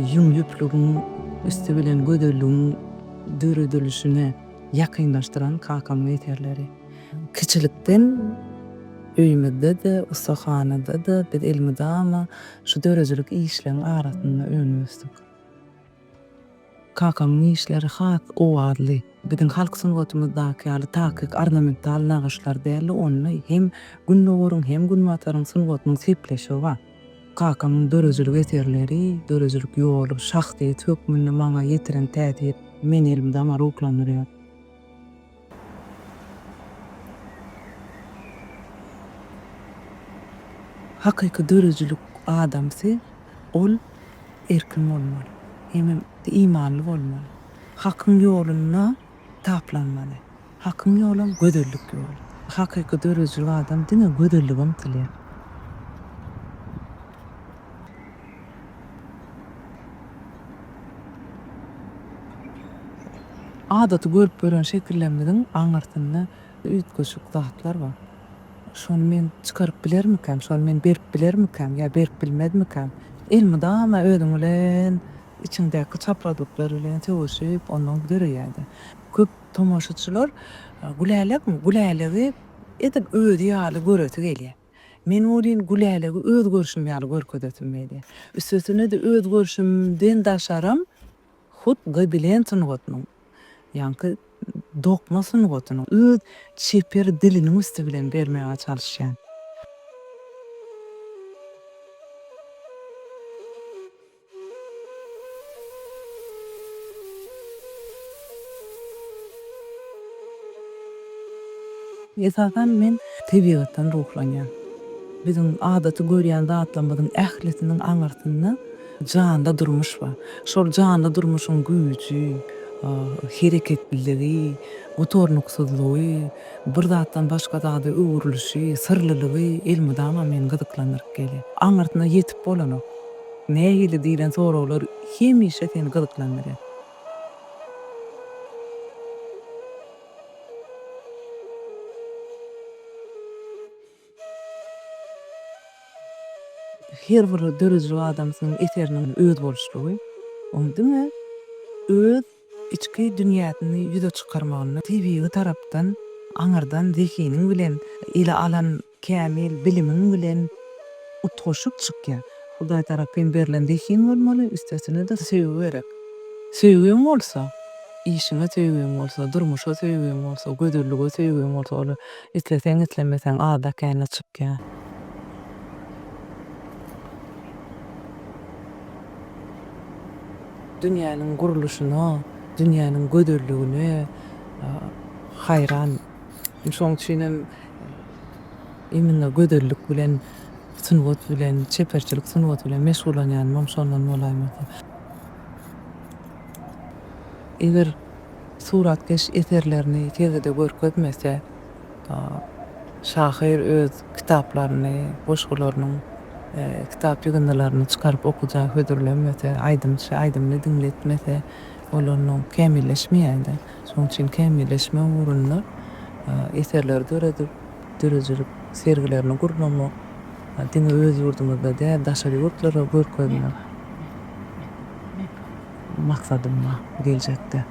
ýüňýüplügiň üstü bilen gözelligiň döredilişine ýakynlaşdyran kakamyň eterleri. Kiçilikden öýümizde-de, ustahanada-da, biz elmydama şu dörejilik işleriň arasynda öňüňizdik. Kakamyň işleri has owazly. Biziň halk sungatymyzdaky ýaly takyk ornamental nagaşlar däl, ony hem günnäweriň hem günbatyryň sungatynyň sepleşigi bar. Kakamyň dörejilik eterleri, dörejilik ýoly, şahsiýet hökmüni maňa ýetiren täsir meni elimdama ruklandyrýar. Hakyky dörejilik adamsy ol erkin bolmaly. Hem imanly bolmaly. Hakyň ýoluna taplanmaly. Hakyň ýoly gözellik ýoly. Hakyky dörejilik adam diňe gözellige ymtylýar. Adaty görüp gören şekillerimiziň aňartynda üýtgeçik zatlar bar. Şonu men çykaryp bilermikem, şonu men berip bilermikem, ýa berip bilmedimikem? Elmydama özüň bilen içindäki çapradyklar bilen töwüşip ondan görýärdi. Köp tomoşaçylar gulälekmi? Guläligi edip özi ýaly göreti gelýär. Men olin guläligi öz görüşüm ýaly görkedetim. Üstesine de öz görüşümden daşarym hut bilen sungatynyň. Ýani dokma sungatynyň öz çeper diliniň üstü bilen bermäge çalyşýan. Esasan men tebigatdan ruhlanýan. Biziň adaty görýän zatlarymyzyň ählisiniň aňartynda janda durmuş bar. Şol janda durmuşyň güýji, hereketliligi, otornuksuzlygy, bir zatdan başga zata öwrülüşi, sirliligi elmydama meni gyzyklandyryp gelýär. Aňartynda ýetip bolanok, nähili diýilen soraglar hemişe seni gyzyklandyrýar. Her bir dörejilik adamsyň eteriniň öz boluşlugy, oňdyňa öz içki dünýäsini ýüze çykarmagyny tebii tarapdan aňardan zekiniň bilen ile alan kämil bilimiň bilen utgoşup çykýar. Hudaý tarapyn berilen zekin bolmaly, üstesine de söýgü berek. Söýgüň bolsa, işiňe söýgüň bolsa, durmuşa söýgüň bolsa, gözellige söýgüň bolsa, ol isleseň islemeseň ada käne çykýar. Dünýäniň guruluşyna, dünýäniň gözelligine hayran. Şoň üçinem imine gözellik bilen, sungat bilen, çeperçilik sungat bilen meşgulanýanmam şondan bolaýmady. Eger suratkeş eserlerini tezede görkezmese, şahyr öz kitaplaryny, boşgularynyň kitap ýygyndylaryny çykaryp okujak hödürlenmese, aýdymly diňletmese, olaryň kämilleşmeýärdi. Şoň üçin kämilleşme urunna eserler dörejilik sergilerini gurmamak, diňe öz ýurdumyzda däl, daşary ýurtlara görkezmek maksadym geljekde.